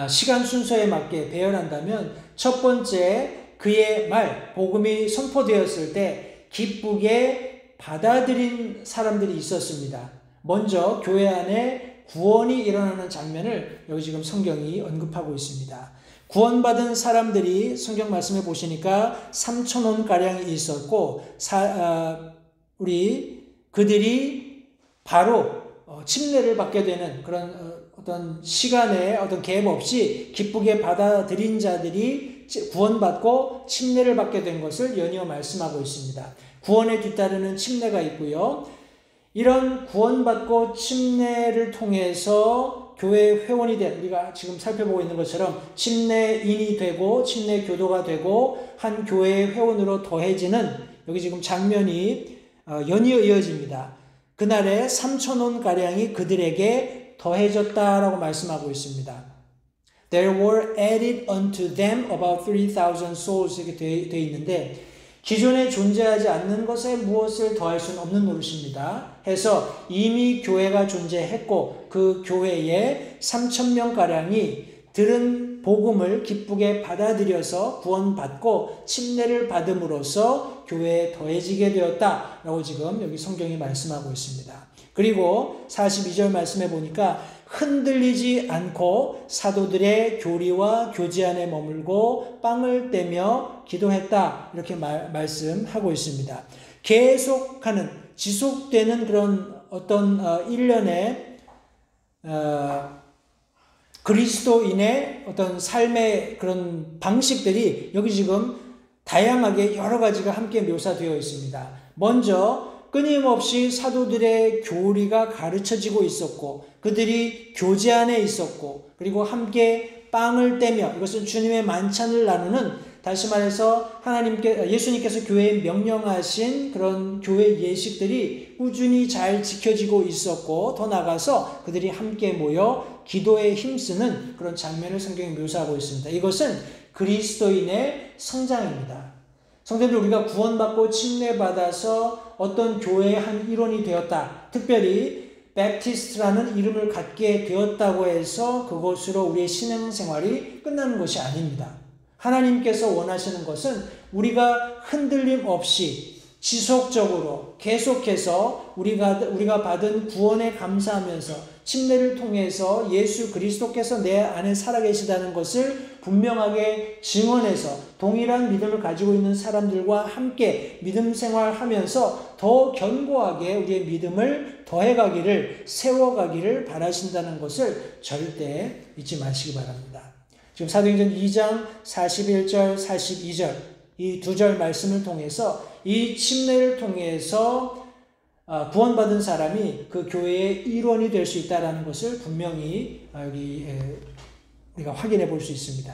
시간 순서에 맞게 배열한다면 첫 번째 그의 말, 복음이 선포되었을 때 기쁘게 받아들인 사람들이 있었습니다. 먼저 교회 안에 구원이 일어나는 장면을 여기 지금 성경이 언급하고 있습니다. 구원받은 사람들이 성경 말씀에 보시니까 3,000원가량이 있었고 그들이 바로 침례를 받게 되는 그런 어떤 시간에 어떤 갭 없이 기쁘게 받아들인 자들이 구원받고 침례를 받게 된 것을 연이어 말씀하고 있습니다. 구원에 뒤따르는 침례가 있고요. 이런 구원받고 침례를 통해서 교회 회원이 된, 우리가 지금 살펴보고 있는 것처럼 침례인이 되고 침례 교도가 되고 한 교회의 회원으로 더해지는 여기 지금 장면이 연이어 이어집니다. 그날에 3,000원가량이 그들에게 더해졌다라고 말씀하고 있습니다. There were added unto them about 3,000 souls 이렇게 되어 있는데 기존에 존재하지 않는 것에 무엇을 더할 수는 없는 노릇입니다. 해서 이미 교회가 존재했고 그 교회에 3,000명가량이 들은 복음을 기쁘게 받아들여서 구원받고 침례를 받음으로써 교회에 더해지게 되었다라고 지금 여기 성경이 말씀하고 있습니다. 그리고 42절 말씀해 보니까 흔들리지 않고 사도들의 교리와 교제 안에 머물고 빵을 떼며 기도했다 이렇게 말씀하고 있습니다. 계속하는 지속되는 그런 어떤 일련의 그리스도인의 어떤 삶의 그런 방식들이 여기 지금 다양하게 여러 가지가 함께 묘사되어 있습니다. 먼저 끊임없이 사도들의 교리가 가르쳐지고 있었고 그들이 교제 안에 있었고 그리고 함께 빵을 떼며 이것은 주님의 만찬을 나누는 다시 말해서 예수님께서 교회에 명령하신 그런 교회 예식들이 꾸준히 잘 지켜지고 있었고 더 나아가서 그들이 함께 모여 기도에 힘쓰는 그런 장면을 성경이 묘사하고 있습니다. 이것은 그리스도인의 성장입니다. 성도들 우리가 구원받고 침례받아서 어떤 교회의 한 일원이 되었다. 특별히 베프티스트라는 이름을 갖게 되었다고 해서 그것으로 우리의 신앙생활이 끝나는 것이 아닙니다. 하나님께서 원하시는 것은 우리가 흔들림 없이 지속적으로 계속해서 우리가 받은 구원에 감사하면서 침례를 통해서 예수 그리스도께서 내 안에 살아계시다는 것을 분명하게 증언해서 동일한 믿음을 가지고 있는 사람들과 함께 믿음 생활하면서 더 견고하게 우리의 믿음을 더해가기를 세워가기를 바라신다는 것을 절대 잊지 마시기 바랍니다. 지금 사도행전 2장 41절 42절 이 두 절 말씀을 통해서 이 침례를 통해서 구원받은 사람이 그 교회의 일원이 될 수 있다는 것을 분명히 여기 우리가 확인해 볼 수 있습니다.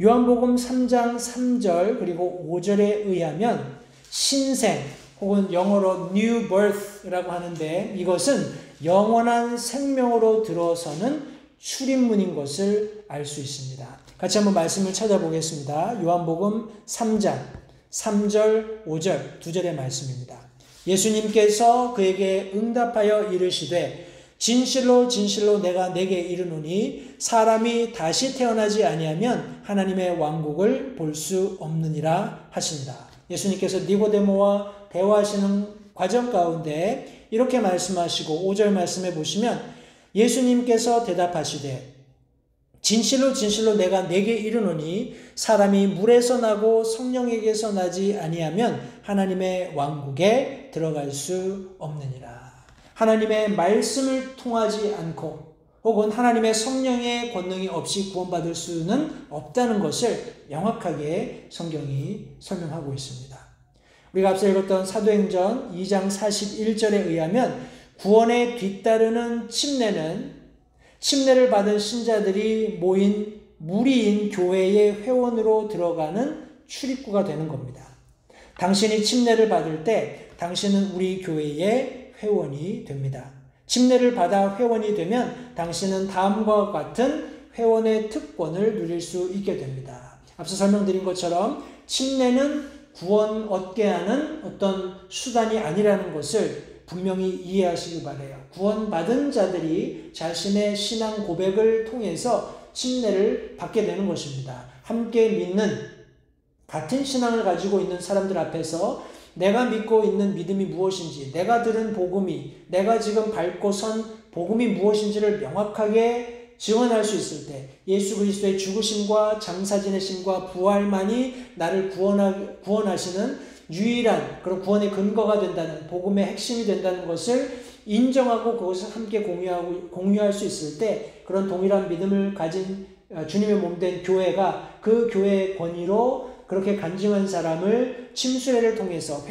요한복음 3장 3절 그리고 5절에 의하면 신생 혹은 영어로 new birth라고 하는데 이것은 영원한 생명으로 들어서는 출입문인 것을 알 수 있습니다. 같이 한번 말씀을 찾아보겠습니다. 요한복음 3장 3절 5절 두 절의 말씀입니다. 예수님께서 그에게 응답하여 이르시되 진실로 진실로 내가 내게 이르노니 사람이 다시 태어나지 아니하면 하나님의 왕국을 볼 수 없느니라 하신다. 예수님께서 니고데모와 대화하시는 과정 가운데 이렇게 말씀하시고 5절 말씀해 보시면 예수님께서 대답하시되 진실로 진실로 내가 내게 이르노니 사람이 물에서 나고 성령에게서 나지 아니하면 하나님의 왕국에 들어갈 수 없느니라. 하나님의 말씀을 통하지 않고 혹은 하나님의 성령의 권능이 없이 구원받을 수는 없다는 것을 명확하게 성경이 설명하고 있습니다. 우리가 앞서 읽었던 사도행전 2장 41절에 의하면 구원에 뒤따르는 침례를 받은 신자들이 모인 무리인 교회의 회원으로 들어가는 출입구가 되는 겁니다. 당신이 침례를 받을 때 당신은 우리 교회의 회원이 됩니다. 침례를 받아 회원이 되면 당신은 다음과 같은 회원의 특권을 누릴 수 있게 됩니다. 앞서 설명드린 것처럼 침례는 구원 얻게 하는 어떤 수단이 아니라는 것을 분명히 이해하시기 바라요. 구원받은 자들이 자신의 신앙 고백을 통해서 침례를 받게 되는 것입니다. 함께 믿는 같은 신앙을 가지고 있는 사람들 앞에서 내가 믿고 있는 믿음이 무엇인지, 내가 들은 복음이, 내가 지금 밟고 선 복음이 무엇인지를 명확하게 지원할 수 있을 때 예수 그리스도의 죽으심과 장사 지내심과 부활만이 나를 구원하시는 유일한 그런 구원의 근거가 된다는, 복음의 핵심이 된다는 것을 인정하고 그것을 함께 공유할 수 있을 때, 그런 동일한 믿음을 가진 주님의 몸된 교회가 그 교회의 권위로 그렇게 간증한 사람을 침수례를 통해서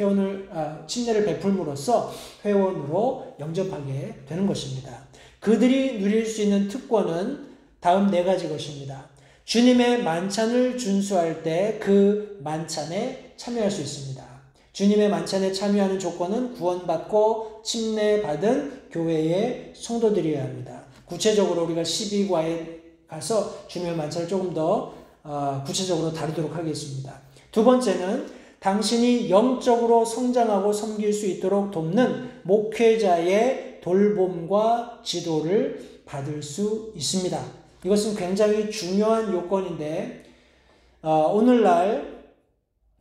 침례를 베풀므로써 회원으로 영접하게 되는 것입니다. 그들이 누릴 수 있는 특권은 다음 4가지 것입니다. 주님의 만찬을 준수할 때 그 만찬에 참여할 수 있습니다. 주님의 만찬에 참여하는 조건은 구원받고 침례받은 교회의 성도들이어야 합니다. 구체적으로 우리가 12과에 가서 주님의 만찬을 조금 더 구체적으로 다루도록 하겠습니다. 두 번째는 당신이 영적으로 성장하고 섬길 수 있도록 돕는 목회자의 돌봄과 지도를 받을 수 있습니다. 이것은 굉장히 중요한 요건인데, 오늘날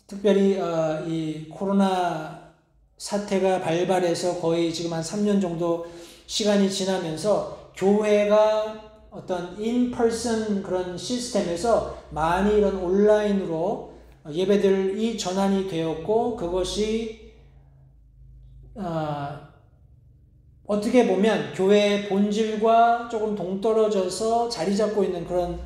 특별히 이 코로나 사태가 발발해서 거의 지금 한 3년 정도 시간이 지나면서 교회가 어떤 인퍼슨 그런 시스템에서 많이 이런 온라인으로 예배들이 전환이 되었고, 그것이 어떻게 보면 교회의 본질과 조금 동떨어져서 자리 잡고 있는 그런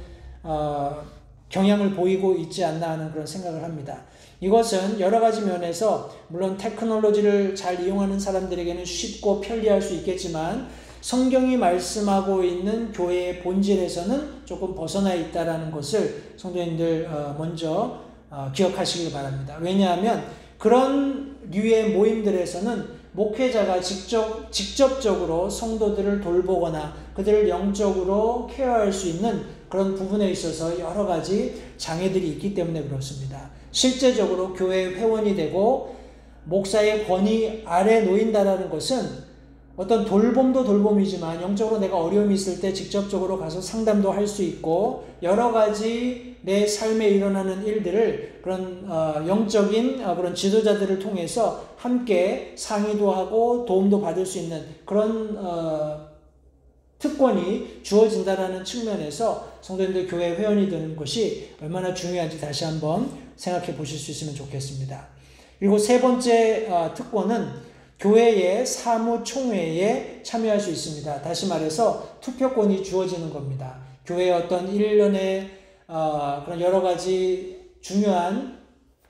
경향을 보이고 있지 않나 하는 그런 생각을 합니다. 이것은 여러 가지 면에서 물론 테크놀로지를 잘 이용하는 사람들에게는 쉽고 편리할 수 있겠지만, 성경이 말씀하고 있는 교회의 본질에서는 조금 벗어나 있다는 것을 성도님들 먼저 기억하시길 바랍니다. 왜냐하면 그런 류의 모임들에서는 목회자가 직접적으로 성도들을 돌보거나 그들을 영적으로 케어할 수 있는 그런 부분에 있어서 여러 가지 장애들이 있기 때문에 그렇습니다. 실제적으로 교회의 회원이 되고 목사의 권위 아래 놓인다는 것은 어떤 돌봄도 돌봄이지만 영적으로 내가 어려움이 있을 때 직접적으로 가서 상담도 할 수 있고, 여러 가지 내 삶에 일어나는 일들을 그런 영적인 그런 지도자들을 통해서 함께 상의도 하고 도움도 받을 수 있는 그런 특권이 주어진다는 측면에서 성도님들 교회 회원이 되는 것이 얼마나 중요한지 다시 한번 생각해 보실 수 있으면 좋겠습니다. 그리고 세 번째 특권은 교회의 사무총회에 참여할 수 있습니다. 다시 말해서 투표권이 주어지는 겁니다. 교회의 어떤 일련의 그런 여러 가지 중요한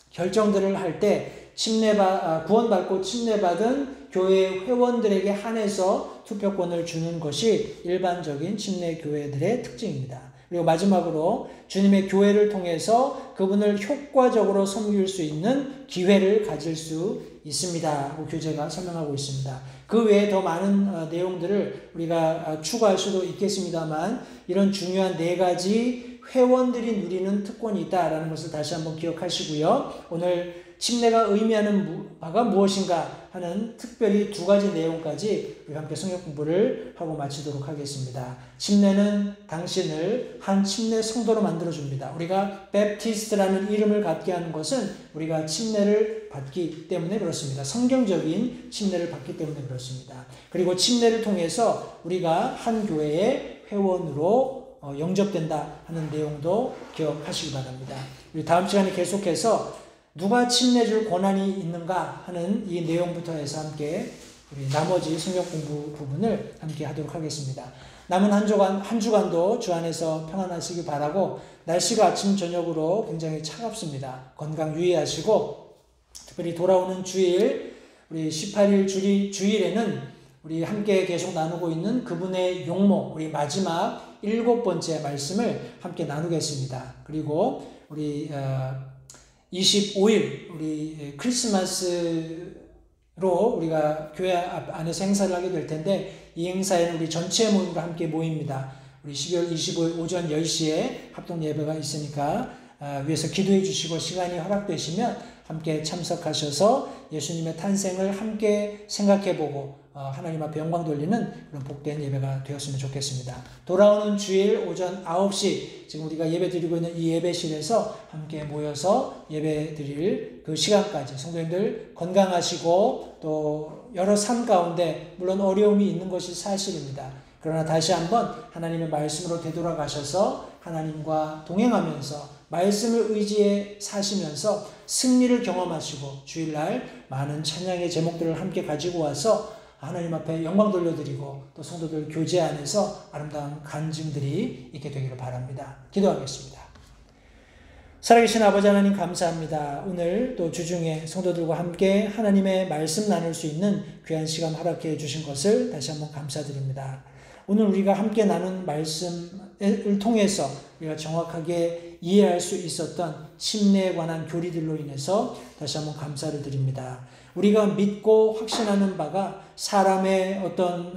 결정들을 할 때 구원받고 침례받은 교회 회원들에게 한해서 투표권을 주는 것이 일반적인 침례교회들의 특징입니다. 그리고 마지막으로 주님의 교회를 통해서 그분을 효과적으로 섬길 수 있는 기회를 가질 수 있습니다. 교재가 설명하고 있습니다. 그 외에 더 많은 내용들을 우리가 추가할 수도 있겠습니다만, 이런 중요한 4가지 회원들이 누리는 특권이 있다라는 것을 다시 한번 기억하시고요. 오늘 침례가 의미하는 바가 무엇인가 하는 특별히 2가지 내용까지 우리 함께 성경 공부를 하고 마치도록 하겠습니다. 침례는 당신을 한 침례 성도로 만들어줍니다. 우리가 베프티스트라는 이름을 갖게 하는 것은 우리가 침례를 받기 때문에 그렇습니다. 성경적인 침례를 받기 때문에 그렇습니다. 그리고 침례를 통해서 우리가 한 교회의 회원으로 영접된다 하는 내용도 기억하시기 바랍니다. 우리 다음 시간에 계속해서 누가 침례 줄 권한이 있는가 하는 이 내용부터 해서 함께 우리 나머지 성경 공부 부분을 함께 하도록 하겠습니다. 남은 한 주간도 주 안에서 평안하시기 바라고, 날씨가 아침 저녁으로 굉장히 차갑습니다. 건강 유의하시고, 특별히 돌아오는 주일 우리 18일 주일에는 우리 함께 계속 나누고 있는 그분의 용모, 우리 마지막 7번째 말씀을 함께 나누겠습니다. 그리고 우리 25일 우리 크리스마스로 우리가 교회 안에서 행사를 하게 될 텐데, 이 행사에는 우리 전체 모임과 함께 모입니다. 우리 12월 25일 오전 10시에 합동 예배가 있으니까 위해서 기도해 주시고 시간이 허락되시면 함께 참석하셔서 예수님의 탄생을 함께 생각해보고 하나님 앞에 영광 돌리는 그런 복된 예배가 되었으면 좋겠습니다. 돌아오는 주일 오전 9시 지금 우리가 예배 드리고 있는 이 예배실에서 함께 모여서 예배 드릴 그 시간까지 성도님들 건강하시고 또 여러 삶 가운데 물론 어려움이 있는 것이 사실입니다. 그러나 다시 한번 하나님의 말씀으로 되돌아가셔서 하나님과 동행하면서 말씀을 의지해 사시면서 승리를 경험하시고 주일날 많은 찬양의 제목들을 함께 가지고 와서 하나님 앞에 영광 돌려드리고 또 성도들 교제 안에서 아름다운 간증들이 있게 되기를 바랍니다. 기도하겠습니다. 살아계신 아버지 하나님 감사합니다. 오늘 또 주중에 성도들과 함께 하나님의 말씀 나눌 수 있는 귀한 시간 허락해 주신 것을 다시 한번 감사드립니다. 오늘 우리가 함께 나눈 말씀을 통해서 우리가 정확하게 이해할 수 있었던 침례에 관한 교리들로 인해서 다시 한번 감사를 드립니다. 우리가 믿고 확신하는 바가 사람의 어떤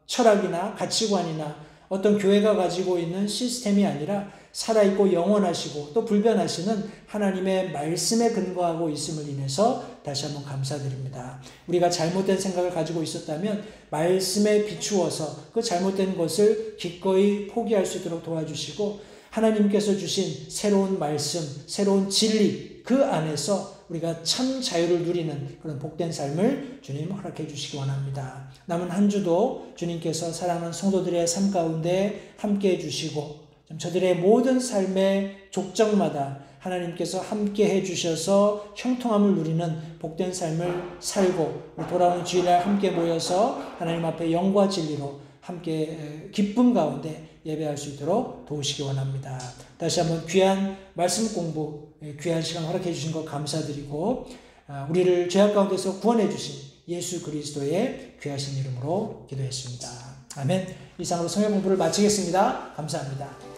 철학이나 가치관이나 어떤 교회가 가지고 있는 시스템이 아니라 살아있고 영원하시고 또 불변하시는 하나님의 말씀에 근거하고 있음을 인해서 다시 한번 감사드립니다. 우리가 잘못된 생각을 가지고 있었다면 말씀에 비추어서 그 잘못된 것을 기꺼이 포기할 수 있도록 도와주시고 하나님께서 주신 새로운 말씀, 새로운 진리 그 안에서 우리가 참 자유를 누리는 그런 복된 삶을 주님 허락해 주시기 원합니다. 남은 한 주도 주님께서 사랑하는 성도들의 삶 가운데 함께 해주시고 저들의 모든 삶의 족적마다 하나님께서 함께 해주셔서 형통함을 누리는 복된 삶을 살고 돌아오는 주일날 함께 모여서 하나님 앞에 영과 진리로 함께 기쁨 가운데 예배할 수 있도록 도우시기 원합니다. 다시 한번 귀한 말씀 공부, 귀한 시간 허락해 주신 것 감사드리고 우리를 죄악 가운데서 구원해 주신 예수 그리스도의 귀하신 이름으로 기도했습니다. 아멘. 이상으로 성경 공부를 마치겠습니다. 감사합니다.